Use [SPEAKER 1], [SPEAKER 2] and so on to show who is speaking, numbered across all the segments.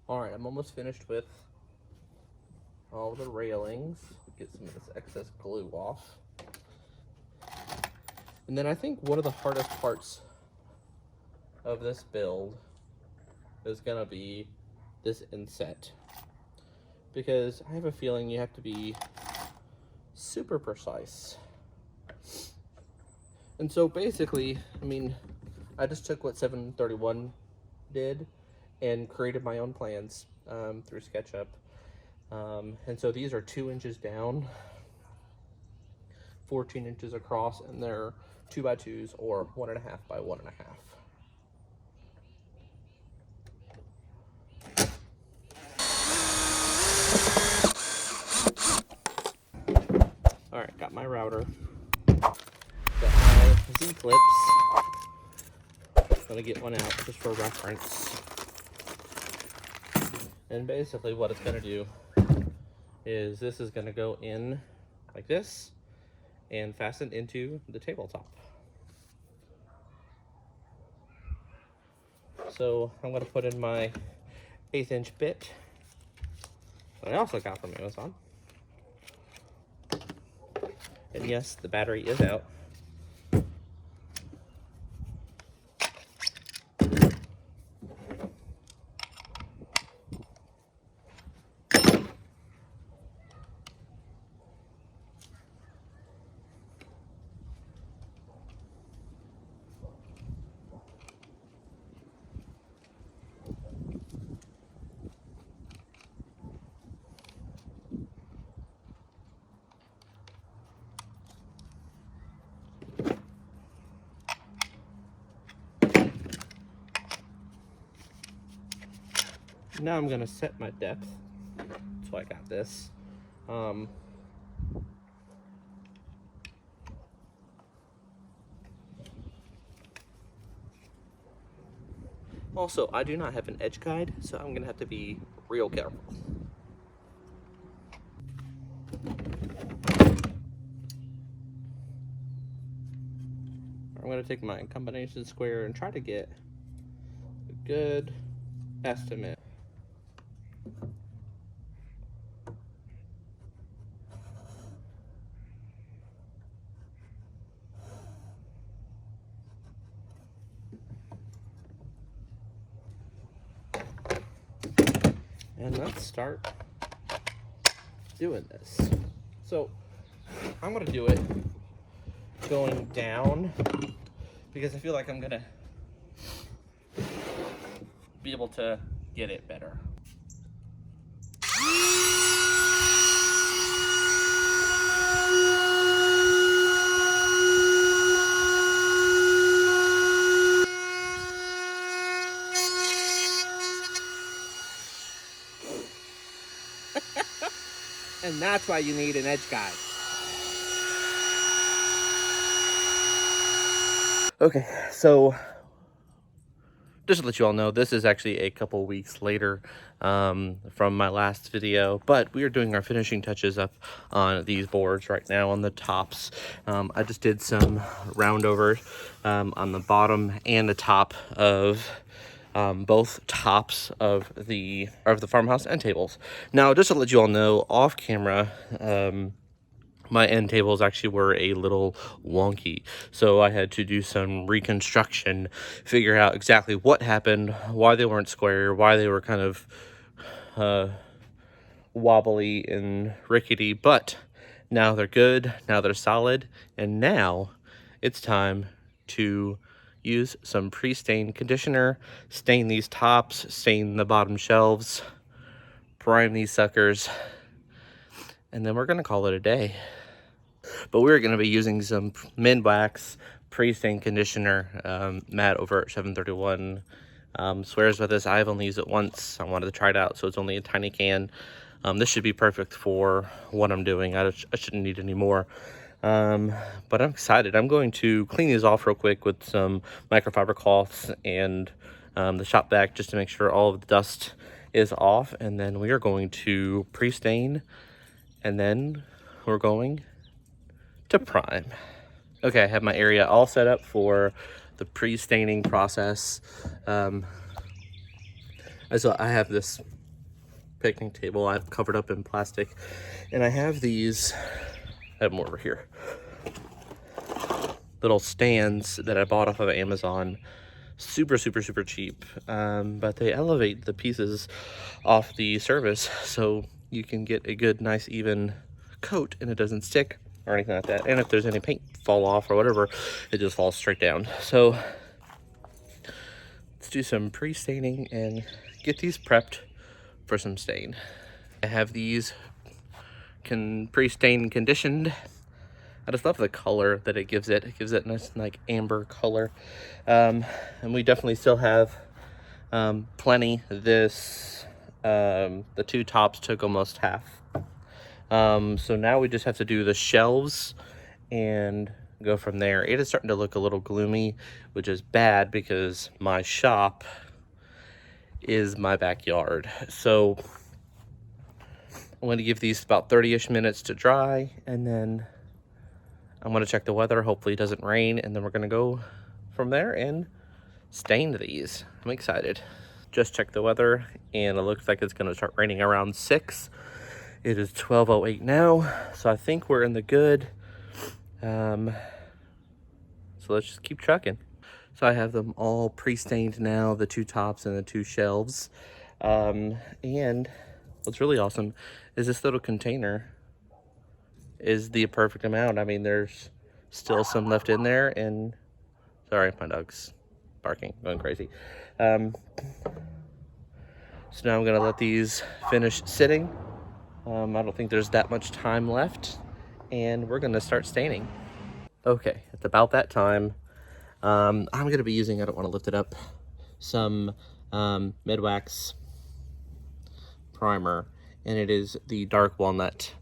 [SPEAKER 1] All right, I'm almost finished with all the railings. Get some of this excess glue off. And then I think one of the hardest parts of this build is gonna be this inset, because I have a feeling you have to be super precise. And so basically, I mean, I just took what 731 did and created my own plans through SketchUp. And so these are 2 inches down, 14 inches across, and they're 2x2s or 1.5 by 1.5. All right, got my router, got my Z-clips. Gonna get one out just for reference. And basically what it's gonna do is this is gonna go in like this and fasten into the tabletop. So I'm gonna put in my 1/8 inch bit that I also got from Amazon. And yes, the battery is out. Now I'm gonna set my depth. So I got this. Also, I do not have an edge guide, so I'm gonna have to be real careful. I'm gonna take my combination square and try to get a good estimate. And let's start doing this. So I'm gonna do it going down because I feel like I'm gonna be able to get it better. And that's why you need an edge guide. Okay, so just to let you all know, this is actually a couple weeks later from my last video, but we are doing our finishing touches up on these boards right now on the tops. I just did some round over on the bottom and the top of both tops of the farmhouse end tables. Now, just to let you all know, off camera, my end tables actually were a little wonky, so I had to do some reconstruction, figure out exactly what happened, why they weren't square, why they were kind of wobbly and rickety. But now they're good, now they're solid, and now it's time to use some pre-stain conditioner, stain these tops, stain the bottom shelves, prime these suckers, and then we're gonna call it a day. But we're going to be using some Midwax pre-stain conditioner, matte over 731. Swears by this. I've only used it once. I wanted to try it out, so it's only a tiny can. This should be perfect for what I'm doing. I shouldn't need any more. But I'm excited. I'm going to clean these off real quick with some microfiber cloths and the shop vac, just to make sure all of the dust is off. And then we are going to pre-stain, and then we're going to prime. Okay, I have my area all set up for the pre-staining process. So I have this picnic table I've covered up in plastic, and I have these, I have more over here, little stands that I bought off of Amazon. Super cheap, but they elevate the pieces off the surface so you can get a good, nice, even coat, and it doesn't stick or anything like that. And if there's any paint fall off or whatever, it just falls straight down. So let's do some pre-staining and get these prepped for some stain. I have these pre-stained conditioned. I just love the color that it gives it. It gives it a nice, like, amber color. And we definitely still have plenty. This, the two tops took almost half. So now we just have to do the shelves and go from there. It is starting to look a little gloomy, which is bad because my shop is my backyard. So I'm going to give these about 30-ish minutes to dry, and then I'm going to check the weather. Hopefully it doesn't rain, and then we're going to go from there and stain these. I'm excited. Just checked the weather, and it looks like it's going to start raining around 6. It is 12:08 now, so I think we're in the good. So let's just keep trucking. So I have them all pre-stained now, the two tops and the two shelves. And what's really awesome is this little container is the perfect amount. I mean, there's still some left in there, and sorry, my dog's barking, going crazy. So now I'm gonna let these finish sitting. I don't think there's that much time left, and we're gonna start staining. Okay, it's about that time. I'm gonna be using, I don't wanna lift it up, some Midwax Primer, and it is the dark walnut,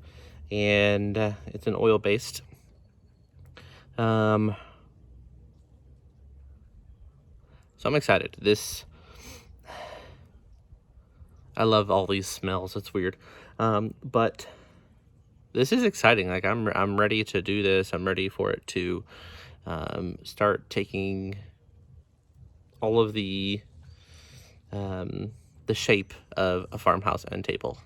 [SPEAKER 1] and it's an oil-based. So I'm excited. I love all these smells. It's weird, but this is exciting. Like, I'm ready to do this. I'm ready for it to start taking all of the shape of a farmhouse end table.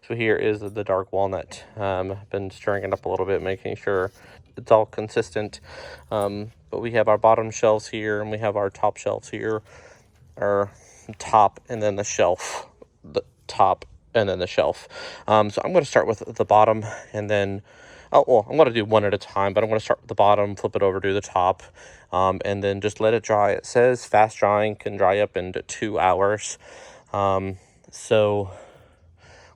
[SPEAKER 1] So here is the dark walnut. I've been stirring it up a little bit, making sure it's all consistent. But we have our bottom shelves here, and we have our top shelves here. Our top, and then the shelf. The top, and then the shelf. So I'm going to start with the bottom, and then, I'm going to do one at a time, but I'm going to start with the bottom, flip it over, do the top, and then just let it dry. It says fast drying can dry up into 2 hours. So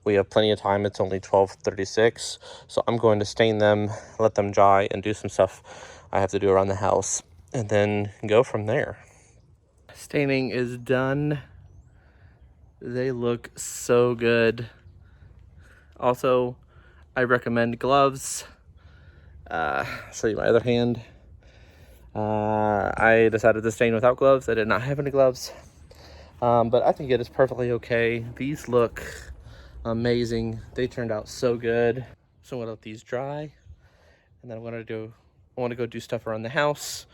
[SPEAKER 1] we have plenty of time. It's only 12:36. So I'm going to stain them, let them dry, and do some stuff I have to do around the house, and then go from there. Staining is done. They look so good. Also, I recommend gloves. Show you my other hand. I decided to stain without gloves. I did not have any gloves. But I think it is perfectly okay. These look amazing. They turned out so good. So I'm gonna let these dry, and then I want to go do stuff around the house,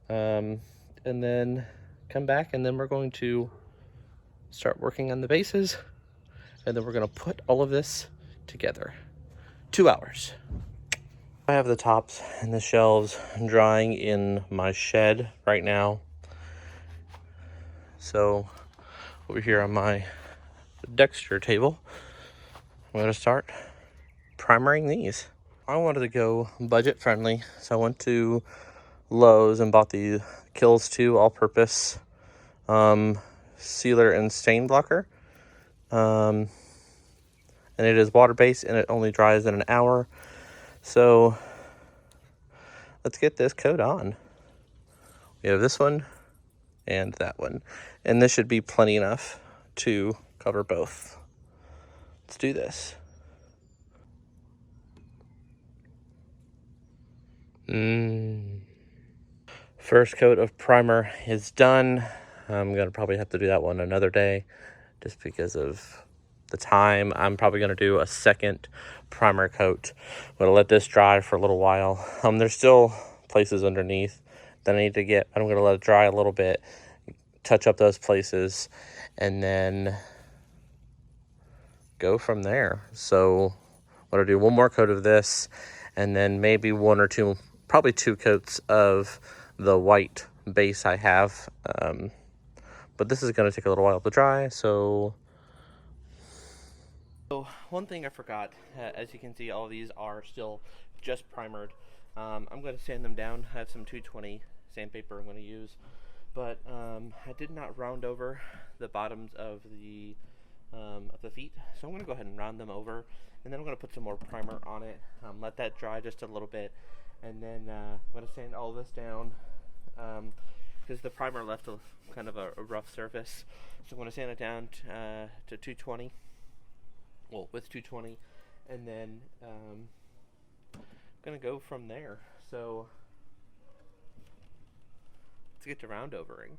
[SPEAKER 1] and then come back, and then we're going to start working on the bases, and then we're going to put all of this together. 2 hours. I have the tops and the shelves drying in my shed right now. So over here on my Dexter table, I'm going to start primering these. I wanted to go budget friendly, so I went to Lowe's and bought the Kills 2 all-purpose sealer and stain blocker. And it is water-based, and it only dries in an hour. So let's get this coat on. We have this one and that one, and this should be plenty enough to cover both. Let's do this. First coat of primer is done. I'm gonna probably have to do that one another day just because of the time. I'm probably gonna do a second primer coat. I'm gonna let this dry for a little while. There's still places underneath that I need to get. I'm gonna let it dry a little bit, touch up those places, and then go from there. So what I'll do, one more coat of this, and then maybe one or two, probably 2 coats of the white base I have. But this is going to take a little while to dry, so one thing I forgot, as you can see, all of these are still just primered. I'm going to sand them down. I have some 220 sandpaper I'm going to use, but I did not round over the bottoms of the feet, so I'm going to go ahead and round them over, and then I'm going to put some more primer on it, let that dry just a little bit, and then I'm going to sand all this down, because the primer left kind of a rough surface, so I'm going to sand it down to 220, well, with 220, and then I'm going to go from there. So let's get to round overing.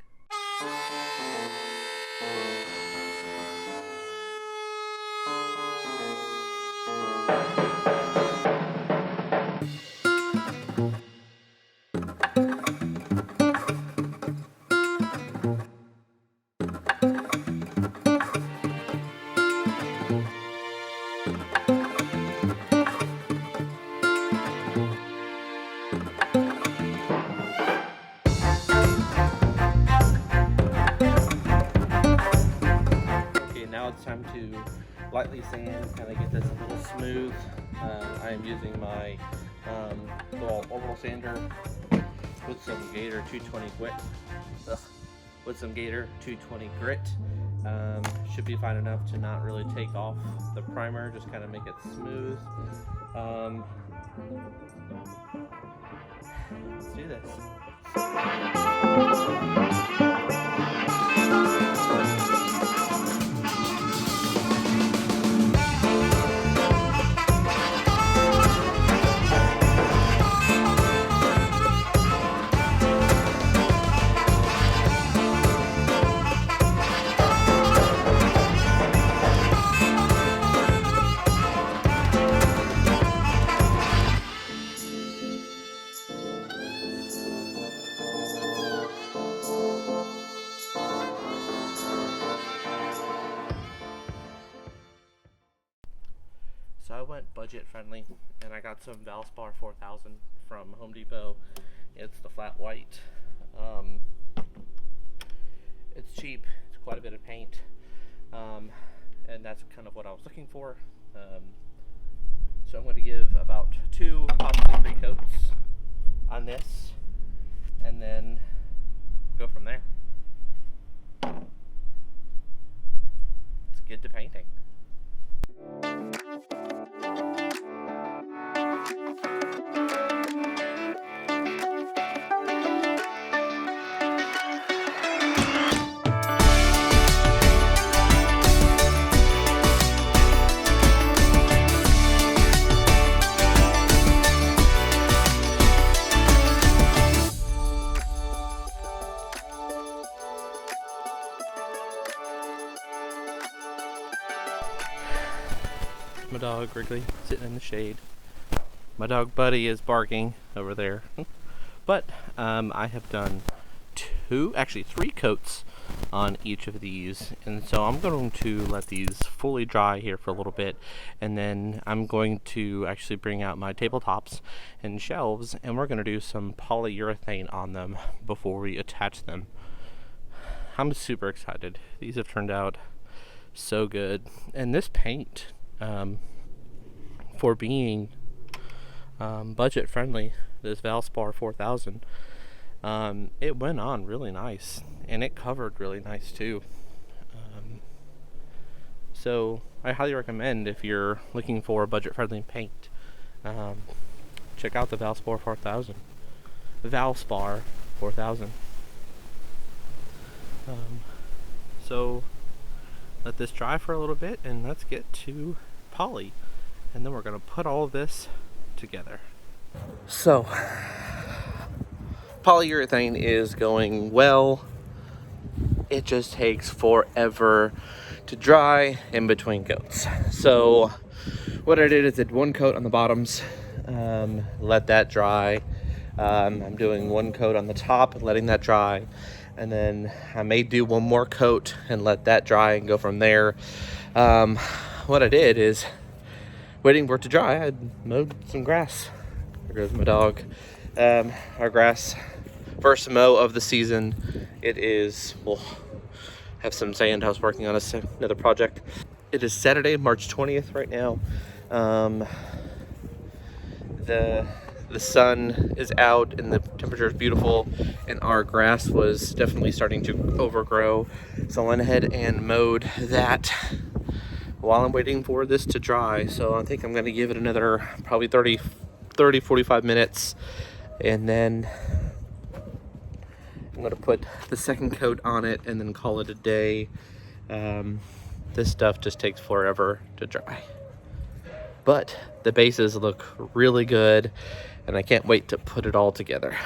[SPEAKER 1] It's time to lightly sand, kind of get this a little smooth. I am using my little orbital sander with some Gator 220 grit. With some Gator 220 grit. Should be fine enough to not really take off the primer, just kind of make it smooth. Let's do this. So I went budget friendly, and I got some Valspar 4000 from Home Depot. It's the flat white. It's cheap, it's quite a bit of paint, and that's kind of what I was looking for. So I'm going to give about 2, possibly 3 coats on this, and then go from there. Let's get to painting. My dog Wrigley sitting in the shade. My dog Buddy is barking over there. But I have done 3 coats on each of these, and so I'm going to let these fully dry here for a little bit, and then I'm going to actually bring out my tabletops and shelves, and we're going to do some polyurethane on them before we attach them. I'm super excited. These have turned out so good, and this paint, for being budget friendly, this Valspar 4000, it went on really nice, and it covered really nice too. So I highly recommend, if you're looking for budget friendly paint, check out the Valspar 4000. Valspar 4000. So let this dry for a little bit, and let's get to poly, and then we're going to put all of this together. So polyurethane is going well. It just takes forever to dry in between coats. So what I did is did 1 coat on the bottoms, let that dry. I'm doing 1 coat on the top and letting that dry, and then I may do 1 more coat and let that dry and go from there. what I did is, waiting for it to dry, I had mowed some grass. There goes my dog. Our grass, first mow of the season. It is, we'll have some sand. I was working on another project. It is Saturday, March 20th right now. The sun is out and the temperature is beautiful, and our grass was definitely starting to overgrow. So I went ahead and mowed that while I'm waiting for this to dry. So I think I'm gonna give it another probably 45 minutes, and then I'm gonna put the second coat on it and then call it a day. This stuff just takes forever to dry. But the bases look really good, and I can't wait to put it all together.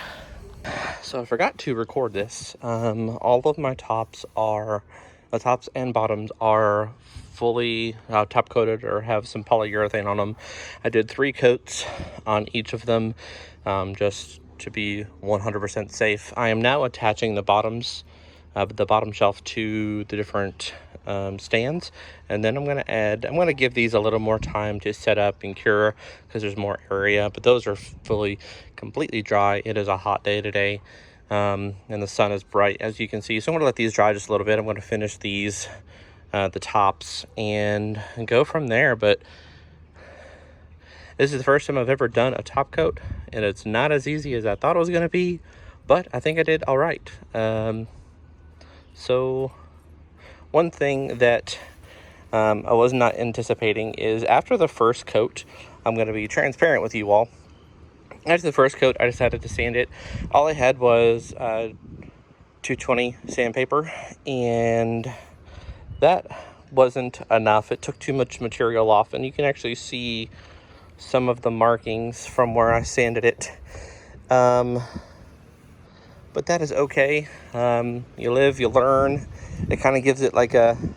[SPEAKER 1] So I forgot to record this. All of my tops and bottoms are fully top coated or have some polyurethane on them. I did 3 coats on each of them, just to be 100% safe. I am now attaching the bottom shelf to the different stands, and then I'm going to give these a little more time to set up and cure because there's more area, but those are completely dry. It is a hot day today, and the sun is bright, as you can see. So I'm going to let these dry just a little bit. I'm going to finish these, the tops, and go from there. But this is the first time I've ever done a top coat, and it's not as easy as I thought it was going to be, but I think I did all right. So one thing that I was not anticipating is after the first coat, I'm going to be transparent with you all. After the first coat, I decided to sand it. All I had was 220 sandpaper, and that wasn't enough. It took too much material off, and you can actually see some of the markings from where I sanded it. But that is okay. You live, you learn. It kind of gives it like an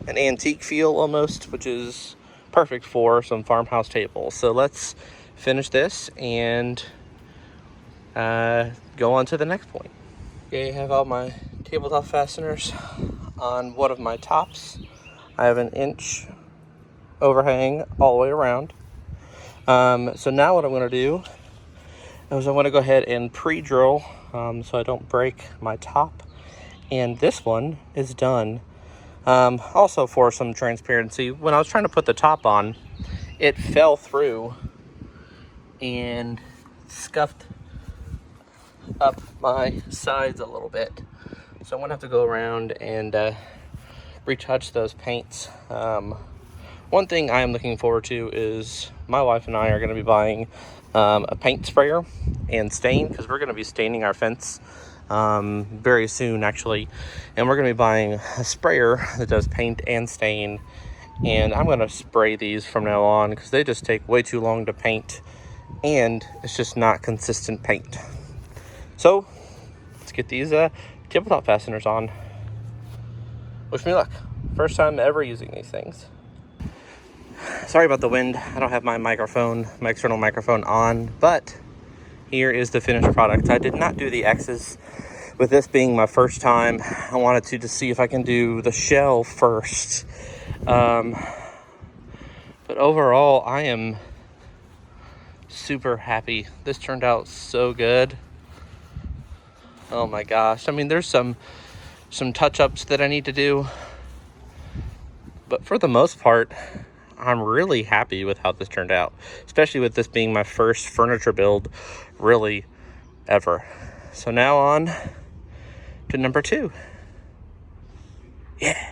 [SPEAKER 1] antique feel almost, which is perfect for some farmhouse tables. So let's finish this and go on to the next point. Okay, I have all my tabletop fasteners on one of my tops. I have an inch overhang all the way around. So now what I'm going to do is I'm going to go ahead and pre-drill so I don't break my top. And this one is done. Also, for some transparency, when I was trying to put the top on, it fell through and scuffed up my sides a little bit. So I'm going to have to go around and retouch those paints. One thing I am looking forward to is my wife and I are going to be buying a paint sprayer and stain, because we're going to be staining our fence very soon, actually. And we're going to be buying a sprayer that does paint and stain, and I'm going to spray these from now on because they just take way too long to paint, and it's just not consistent paint. So let's get these tabletop fasteners on. Wish me luck. First time ever using these things. Sorry about the wind. I don't have my external microphone on, but here is the finished product. I did not do the X's with this being my first time. I wanted to see if I can do the shell first. But overall, I am super happy. This turned out so good. Oh my gosh. I mean, there's some touch-ups that I need to do, but for the most part, I'm really happy with how this turned out, especially with this being my first furniture build really ever. So now on to number 2. Yeah.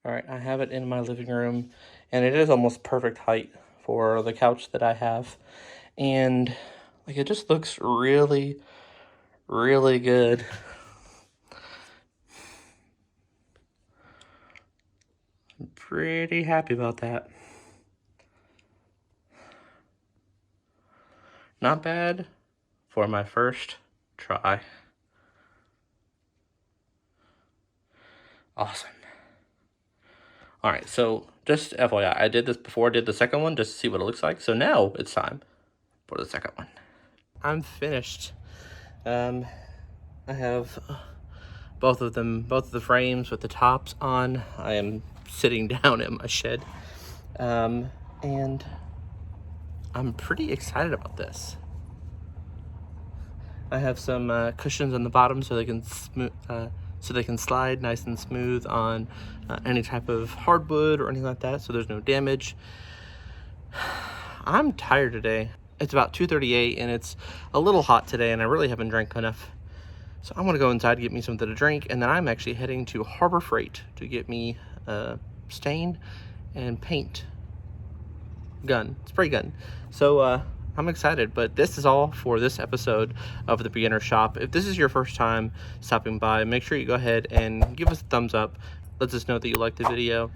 [SPEAKER 1] All right, I have it in my living room, and it is almost perfect height for the couch that I have. And like, it just looks really, really good. I'm pretty happy about that. Not bad for my first try. Awesome. All right, so just FYI, I did this before I did the second one just to see what it looks like. So now it's time for the second one. I'm finished. I have both of the frames with the tops on. I am sitting down in my shed. And I'm pretty excited about this. I have some cushions on the bottom so they can slide nice and smooth on any type of hardwood or anything like that, so there's no damage. I'm tired today. It's about 2:38 and it's a little hot today, and I really haven't drank enough. So I'm gonna go inside, get me something to drink, and then I'm actually heading to Harbor Freight to get me stain and paint gun, spray gun. So I'm excited, but this is all for this episode of the Beginner Shop. If this is your first time stopping by, make sure you go ahead and give us a thumbs up. Let us know that you liked the video,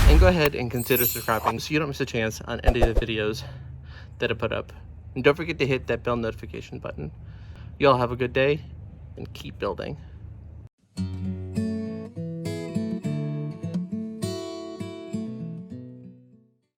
[SPEAKER 1] and go ahead and consider subscribing so you don't miss a chance on any of the videos that I put up. And don't forget to hit that bell notification button. Y'all have a good day and keep building.